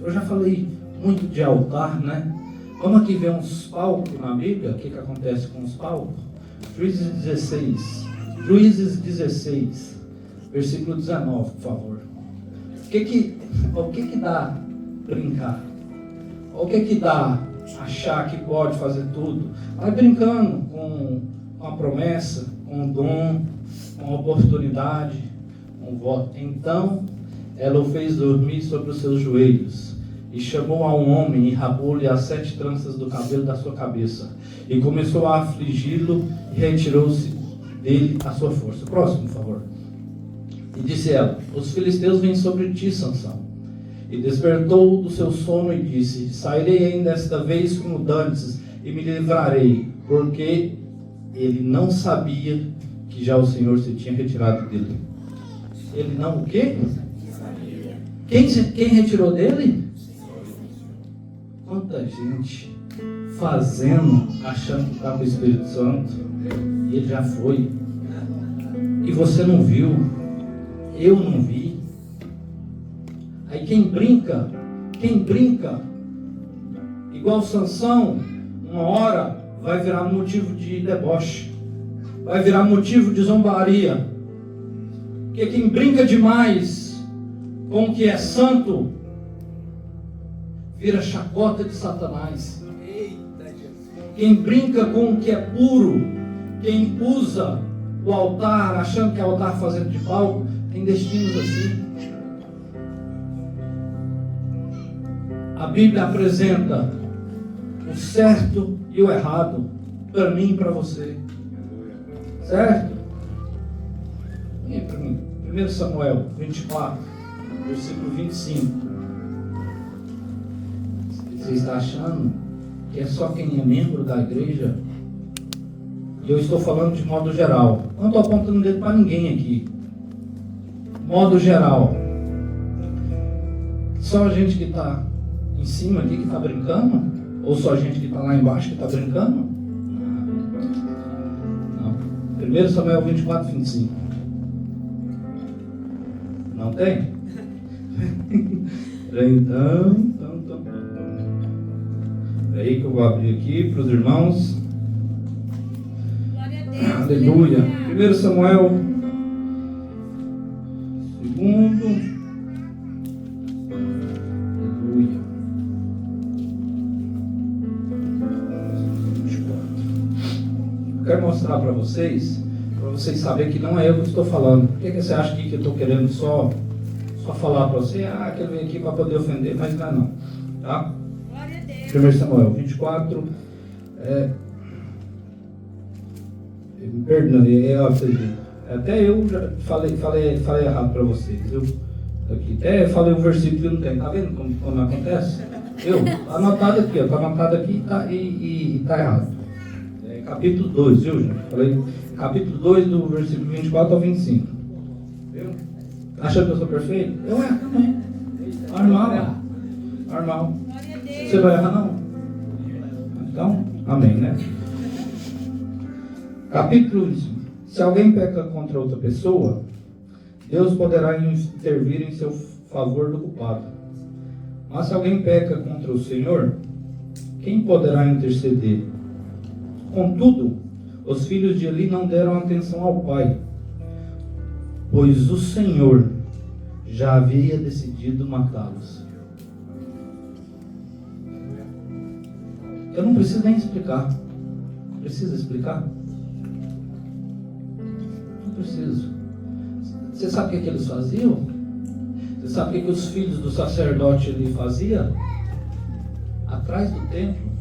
Eu já falei muito de altar, né? Vamos aqui ver uns palcos na Bíblia. O que acontece com os palcos? Juízes 16, versículo 19, por favor. O que dá brincar? O que dá achar que pode fazer tudo? Vai brincando com a promessa, com o dom, com a oportunidade, com o voto. Então ela o fez dormir sobre os seus joelhos e chamou a um homem e rapou-lhe as 7 tranças do cabelo da sua cabeça e começou a afligi-lo e retirou-se dele a sua força. Próximo, por favor. E disse ela: os filisteus vêm sobre ti, Sansão. E despertou do seu sono e disse: sairei ainda esta vez como dantes e me livrarei, porque ele não sabia que já o Senhor se tinha retirado dele. Ele não o quê? Quem retirou dele? Quanta gente fazendo, achando que está com o Espírito Santo, e ele já foi. E você não viu, eu não vi. Aí quem brinca, igual Sansão, uma hora vai virar motivo de deboche, vai virar motivo de zombaria. Porque quem brinca demais com o que é santo, vira chacota de Satanás. Quem brinca com o que é puro, quem usa o altar, achando que é altar fazendo de palco, tem destinos assim. A Bíblia apresenta o certo e o errado, para mim e para você. Certo? Vem para mim. 1 Samuel 24, versículo 25. Você está achando que é só quem é membro da igreja? E eu estou falando de modo geral. Não estou apontando dedo para ninguém aqui. Modo geral. Só a gente que está em cima aqui que está brincando? Ou só a gente que está lá embaixo que está brincando? Não. 1 Samuel 24, 25. Não tem? Então. Peraí que eu vou abrir aqui para os irmãos. Glória a Deus. Aleluia. 1 Samuel 2. Aleluia. 24. Eu quero mostrar para vocês saberem que não é eu que estou falando. Por que você acha que eu estou querendo só falar para você? Que ele veio aqui para poder ofender, mas não é não. Tá? Glória a Deus. 1 Samuel 24. Me perdoe, até eu já falei errado para vocês, viu? Aqui. Até falei um versículo que não tem. Tá vendo como acontece? Tá anotado aqui, ó. Tá anotado aqui e tá errado. É capítulo 2, viu, gente? Falei capítulo 2 do versículo 24 ao 25. Viu? Achando que eu sou perfeito? Eu erro também. Normal. Normal. Glória a Deus. Você vai errar não? Então, amém, né? Capítulo 1. Se alguém peca contra outra pessoa, Deus poderá intervir em seu favor do culpado. Mas se alguém peca contra o Senhor, quem poderá interceder? Contudo, os filhos de Eli não deram atenção ao pai, pois o Senhor já havia decidido matá-los. Eu não preciso nem explicar. Precisa explicar? Não preciso. Você sabe o que eles faziam? Você sabe o que os filhos do sacerdote ali faziam? Atrás do templo,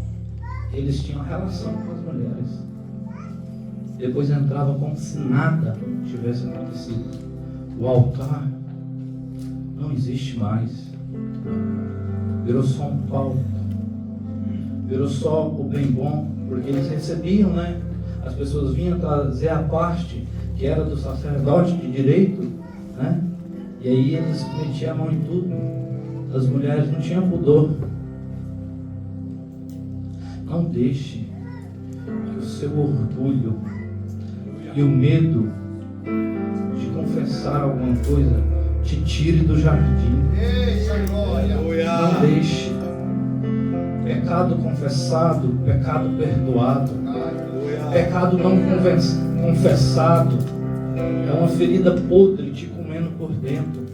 eles tinham relação com as mulheres. Depois entravam como se nada tivesse acontecido. O altar não existe mais. Virou só um palco. Virou só o bem bom, porque eles recebiam, né? As pessoas vinham trazer a parte que era do sacerdote de direito, né? E aí eles metiam a mão em tudo. As mulheres não tinham pudor. Não deixe que o seu orgulho e o medo de confessar alguma coisa te tire do jardim. Não deixe. Pecado confessado, pecado perdoado. Pecado não confessado é uma ferida podre te comendo por dentro.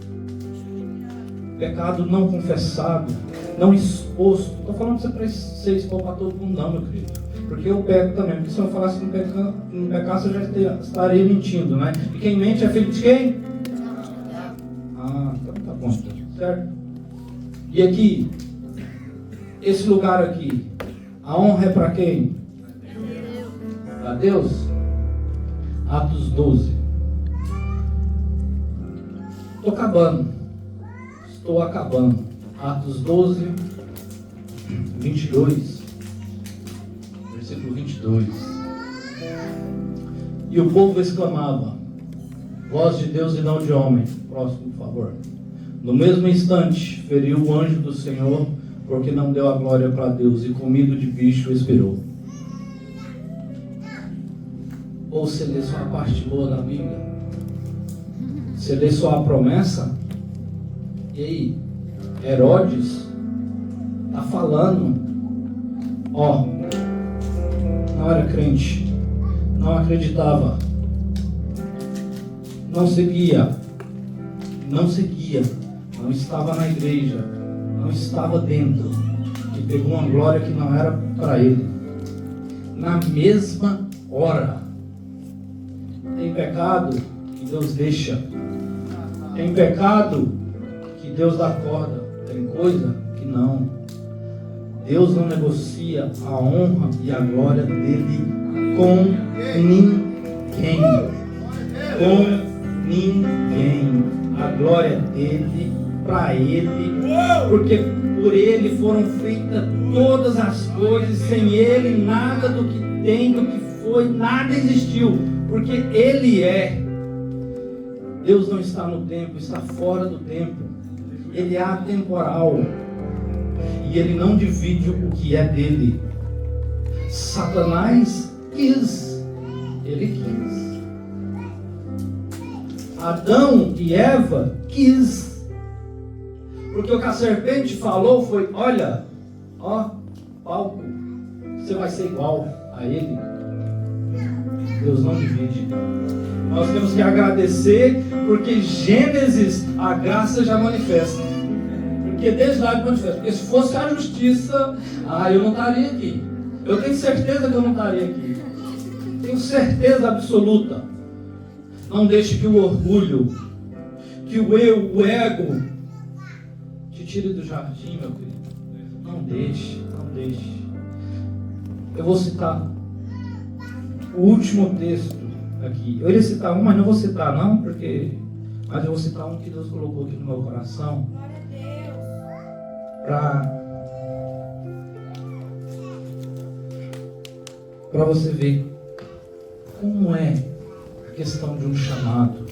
Pecado não confessado, não exposto. Não estou falando para você expor para todo mundo, não, meu querido. Porque eu peco também. Porque se eu falasse que não pecasse, eu já estaria mentindo, né? E quem mente é filho de quem? Então tá bom, certo? E aqui, esse lugar aqui, a honra é para quem? Para Deus. Atos 12. Estou acabando. Atos 12, 22. Versículo 22. E o povo exclamava: voz de Deus e não de homem. Próximo, por favor. No mesmo instante, feriu o anjo do Senhor, porque não deu a glória para Deus, e comido de bicho expirou. Ou você lê só a parte boa da Bíblia? Você lê só a promessa? E aí? Herodes está falando, não era crente, não acreditava, não seguia, não estava na igreja, não estava dentro, e pegou uma glória que não era para ele. Na mesma hora. Tem pecado que Deus deixa. Tem pecado que Deus dá corda. Tem coisa que não. Deus não negocia a honra e a glória dele com ninguém. Com ninguém. A glória dele, para ele, porque por ele foram feitas todas as coisas. Sem ele nada do que tem, do que foi, nada existiu. Porque ele é. Deus não está no tempo, está fora do tempo. Ele é atemporal. E ele não divide o que é dele. Satanás quis. Ele quis. Adão e Eva quis. Porque o que a serpente falou foi: olha, palco, você vai ser igual a ele. Deus não divide. Nós temos que agradecer, porque Gênesis, a graça já manifesta. Porque desde lá ele manifesta. Porque se fosse a justiça, eu não estaria aqui. Eu tenho certeza que eu não estaria aqui. Tenho certeza absoluta. Não deixe que o orgulho, que o eu, o ego, te tire do jardim, meu querido. Não deixe, não deixe. Eu vou citar o último texto aqui. Eu iria citar um, mas não vou citar não, porque Mas eu vou citar um que Deus colocou aqui no meu coração Glória a Deus. para você ver como é a questão de um chamado,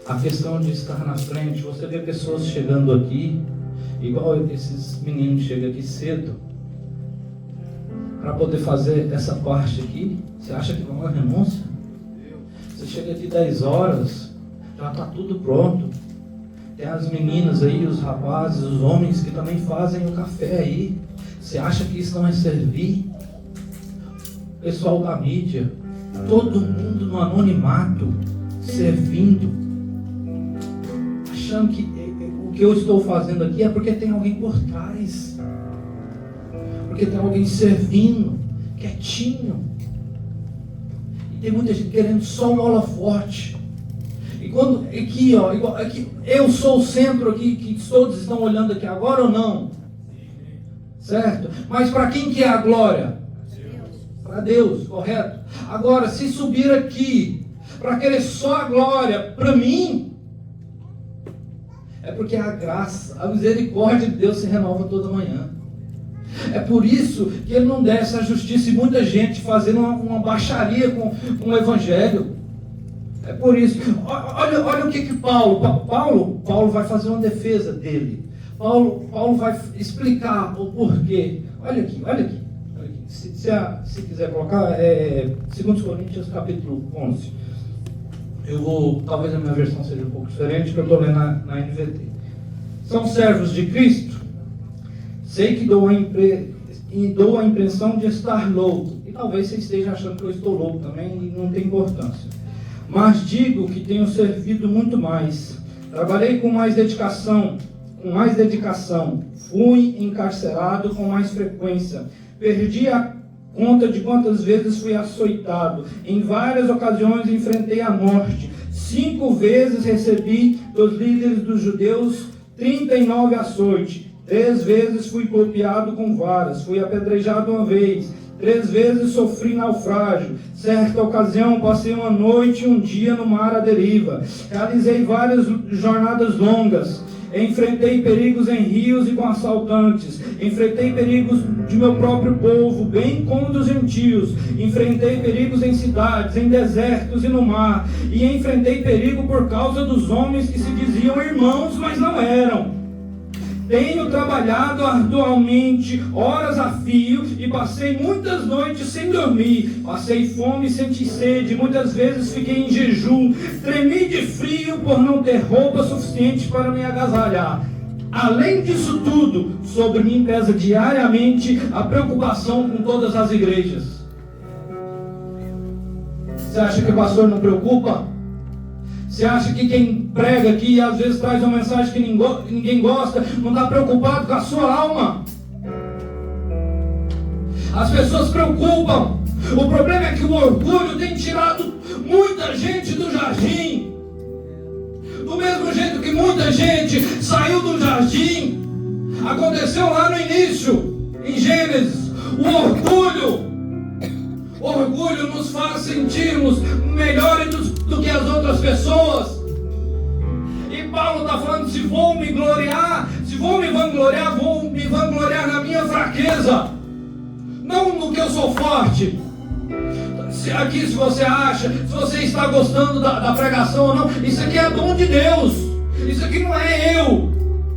a questão de estar na frente. Você vê pessoas chegando aqui, igual esses meninos chegam aqui cedo, para poder fazer essa parte aqui. Você acha que não é renúncia? Você chega aqui 10 horas, já está tudo pronto. Tem as meninas aí, os rapazes, os homens que também fazem o café aí. Você acha que isso não é servir? Pessoal da mídia, todo mundo no anonimato, servindo, achando que o que eu estou fazendo aqui é porque tem alguém por trás, porque tem alguém servindo, quietinho. E tem muita gente querendo só um holofote. E quando aqui, ó, aqui, eu sou o centro aqui, que todos estão olhando aqui agora ou não? Certo? Mas para quem que é a glória? Para Deus, correto? Agora, se subir aqui para querer só a glória para mim, é porque a graça, a misericórdia de Deus se renova toda manhã. É por isso que Ele não desce a justiça e muita gente fazendo uma baixaria com o Evangelho. É por isso. Olha o que Paulo vai fazer uma defesa dele. Paulo vai explicar o porquê. Olha aqui. Se quiser colocar, 2 Coríntios capítulo 11. Talvez a minha versão seja um pouco diferente, que eu estou lendo na NVT. São servos de Cristo. Sei que dou a impressão de estar louco. E talvez você esteja achando que eu estou louco também, e não tem importância. Mas digo que tenho servido muito mais. Trabalhei com mais dedicação. Fui encarcerado com mais frequência. Perdi a conta de quantas vezes fui açoitado. Em várias ocasiões enfrentei a morte. 5 vezes recebi dos líderes dos judeus 39 açoites. 3 vezes fui golpeado com varas. Fui apedrejado uma vez. 3 vezes sofri naufrágio. Certa ocasião passei uma noite e um dia no mar à deriva. Realizei várias jornadas longas. Enfrentei perigos em rios e com assaltantes. Enfrentei perigos de meu próprio povo, bem como dos gentios. Enfrentei perigos em cidades, em desertos e no mar. E enfrentei perigo por causa dos homens que se diziam irmãos, mas não eram. Tenho trabalhado arduamente, horas a fio, e passei muitas noites sem dormir. Passei fome e senti sede, muitas vezes fiquei em jejum. Tremi de frio por não ter roupa suficiente para me agasalhar. Além disso tudo, sobre mim pesa diariamente a preocupação com todas as igrejas. Você acha que o pastor não preocupa? Você acha que quem prega aqui às vezes traz uma mensagem que ninguém gosta, não está preocupado com a sua alma? As pessoas preocupam. O problema é que o orgulho tem tirado muita gente do jardim. Do mesmo jeito que muita gente saiu do jardim, aconteceu lá no início, em Gênesis. O orgulho nos faz sentirmos melhores do que as outras pessoas. E Paulo está falando: se vou me vangloriar, vou me vangloriar na minha fraqueza, não no que eu sou forte. Se você acha, se você está gostando da pregação ou não, isso aqui é dom de Deus. Isso aqui não é eu,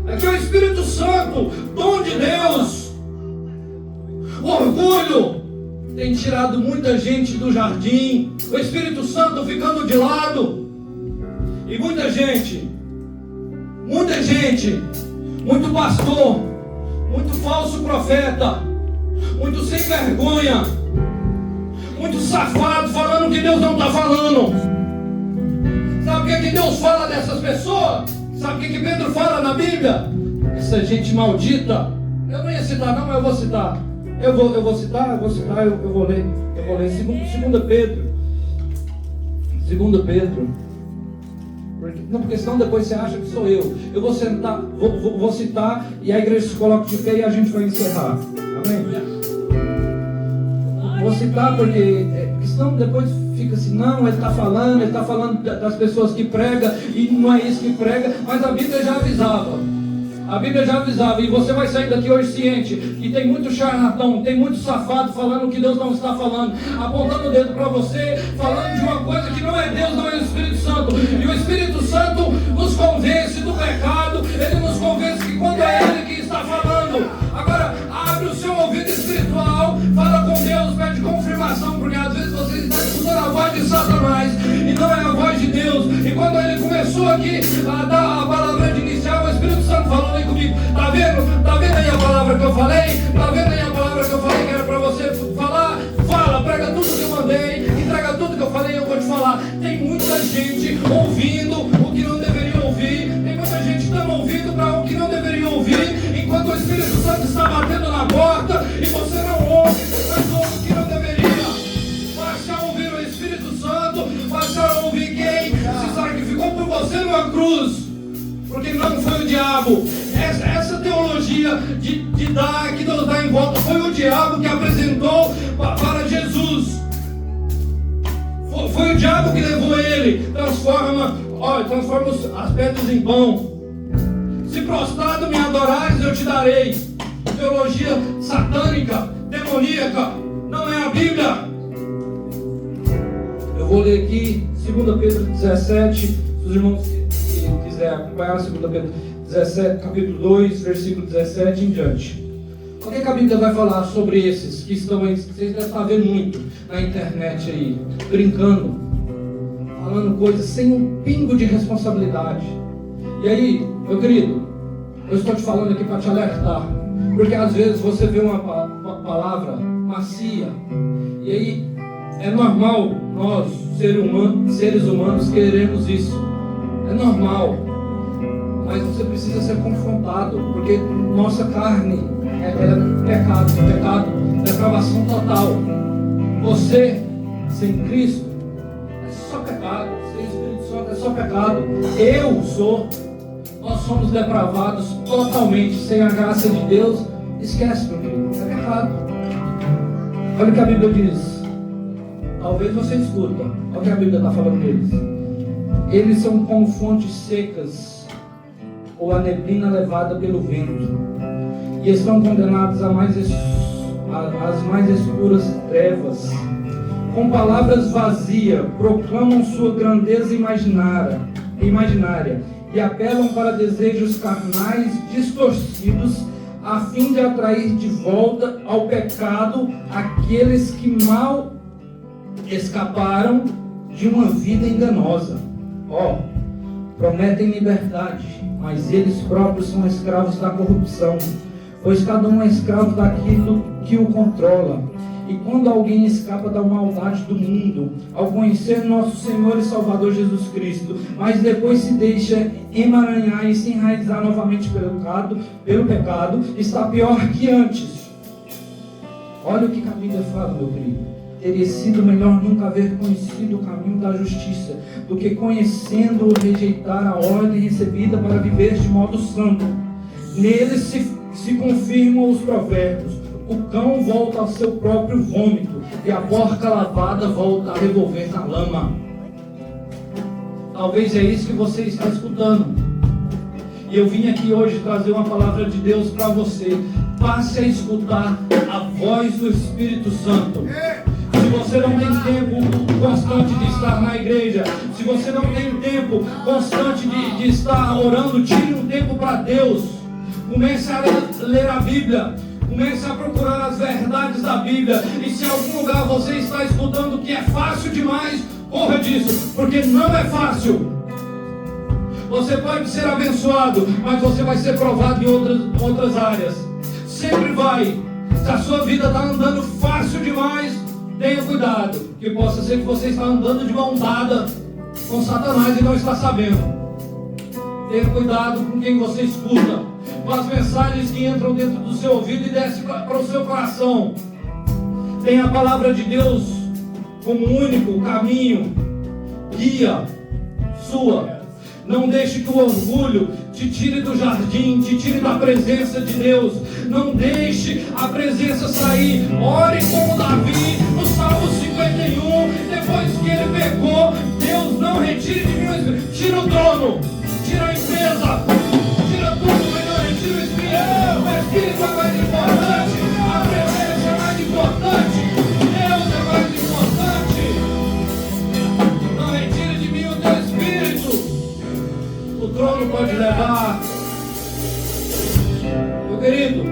aqui é o Espírito Santo, dom de Deus. O orgulho tem tirado muita gente do jardim, o Espírito Santo ficando de lado. E muita gente, muito pastor, muito falso profeta, muito sem vergonha, muito safado, falando que Deus não está falando. Sabe o que Deus fala dessas pessoas? Sabe o que Pedro fala na Bíblia? Essa gente maldita. Eu não ia citar não, mas eu vou citar. Eu vou ler 2 Pedro. Porque senão depois você acha que sou eu. Eu vou sentar, vou citar, e a igreja se coloca de pé e a gente vai encerrar. Amém? Vou citar porque senão depois fica assim, não, ele está falando das pessoas que pregam, e não é isso que prega, mas a Bíblia já avisava. A Bíblia já avisava, e você vai sair daqui hoje ciente que tem muito charlatão, tem muito safado falando que Deus não está falando, apontando o dedo para você, falando de uma coisa que não é Deus, não é o Espírito Santo. E o Espírito Santo nos convence do pecado, ele nos convence que quando é ele que está falando. Agora, abre o seu ouvido espiritual, fala com Deus, pede confirmação, porque às vezes você está escutando a voz de Satanás e não é a voz de Deus. E quando ele começou aqui a dar a palavra de inicial, o Espírito Santo falou aí comigo, tá vendo aí a palavra que eu falei? Tá vendo aí a palavra que eu falei que era para você falar? Fala, prega tudo que eu mandei, entrega tudo que eu falei, eu vou te falar. Tem muita gente ouvindo o que não deveria ouvir, tem muita gente dando ouvido para o que não deveria ouvir, enquanto o Espírito Santo está batendo na porta e você não ouve, mas ouve o que não deveria. Passe a ouvir o Espírito Santo, passe a ouvir quem se sacrificou por você numa cruz, porque não foi o diabo. Essa teologia de dar, que Deus dá em volta, foi o diabo que apresentou para Jesus. Foi o diabo que levou ele. Transforma as pedras em pão. Se prostrado me adorares, eu te darei. Teologia satânica, demoníaca, não é a Bíblia. Eu vou ler aqui 2 Pedro 17, se os irmãos quiserem acompanhar 2 Pedro 17, capítulo 2, versículo 17 em diante. O que a Bíblia vai falar sobre esses que estão aí? Vocês devem estar vendo muito na internet aí, brincando, falando coisas sem um pingo de responsabilidade. E aí, meu querido, eu estou te falando aqui para te alertar, porque às vezes você vê uma palavra macia, e aí é normal nós, seres humanos, queremos isso. É normal, mas você precisa ser confrontado, porque nossa carne é pecado, depravação total. Você, sem Cristo, é só pecado. Sem Espírito Santo é só pecado. Nós somos depravados totalmente, sem a graça de Deus. Esquece, meu querido, é pecado. Olha o que a Bíblia diz. Talvez você escuta. Olha o que a Bíblia está falando deles. Eles são como fontes secas, ou a neblina levada pelo vento, e estão condenados às mais escuras trevas. Com palavras vazias, proclamam sua grandeza imaginária, e apelam para desejos carnais distorcidos, a fim de atrair de volta ao pecado aqueles que mal escaparam de uma vida enganosa. Prometem liberdade, mas eles próprios são escravos da corrupção, pois cada um é escravo daquilo que o controla. E quando alguém escapa da maldade do mundo, ao conhecer nosso Senhor e Salvador Jesus Cristo, mas depois se deixa emaranhar e se enraizar novamente pelo pecado, está pior que antes. Olha o que a Bíblia fala, meu querido. Teria sido melhor nunca haver conhecido o caminho da justiça, do que conhecendo-o rejeitar a ordem recebida para viver de modo santo. Neles se confirmam os provérbios: o cão volta ao seu próprio vômito, e a porca lavada volta a revolver na lama. Talvez é isso que você está escutando. E eu vim aqui hoje trazer uma palavra de Deus para você. Passe a escutar a voz do Espírito Santo. Se você não tem tempo constante de estar na igreja, se você não tem tempo constante de estar orando, tire um tempo para Deus. Comece a ler a Bíblia, comece a procurar as verdades da Bíblia. E se em algum lugar você está escutando que é fácil demais, corra disso, porque não é fácil. Você pode ser abençoado, mas você vai ser provado em outras áreas. Sempre vai. Se a sua vida está andando fácil demais, tenha cuidado, que possa ser que você está andando de mão dada com Satanás e não está sabendo. Tenha cuidado com quem você escuta, com as mensagens que entram dentro do seu ouvido e descem para o seu coração. Tenha a palavra de Deus como único caminho, guia sua. Não deixe que o orgulho te tire do jardim, te tire da presença de Deus. Não deixe a presença sair. Ore como Davi no Salmo 50. 51, depois que ele pecou, Deus não retire de mim o Espírito. Tira o trono, tira a empresa, tira tudo, mas não retira o Espírito. O Espírito é mais importante, a presença é mais importante, Deus é mais importante. Não retire de mim o teu Espírito. O trono pode levar. Meu querido,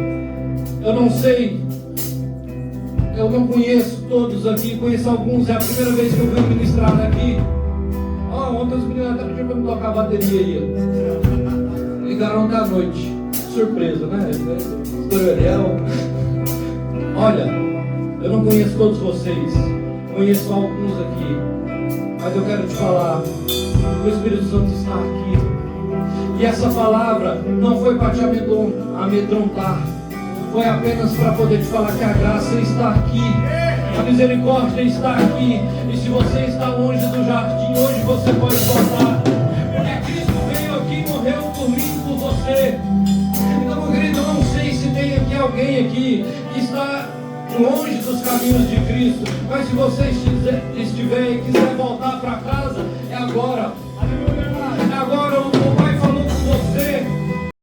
eu não sei, eu não conheço todos aqui, conheço alguns, é a primeira vez que eu venho ministrar aqui. Ontem os meninos até pediram para me tocar a bateria aí. Ligaram ontem à noite. Surpresa, né? Ariel. Olha, eu não conheço todos vocês, conheço alguns aqui, mas eu quero te falar, o Espírito Santo está aqui. E essa palavra não foi para te amedrontar, foi apenas para poder te falar que a graça está aqui, a misericórdia está aqui. E se você está longe do jardim, hoje você pode voltar, porque Cristo veio aqui e morreu por mim e por você. Então, meu querido, eu não sei se tem aqui alguém aqui que está longe dos caminhos de Cristo, mas se você estiver e quiser voltar para casa, é agora.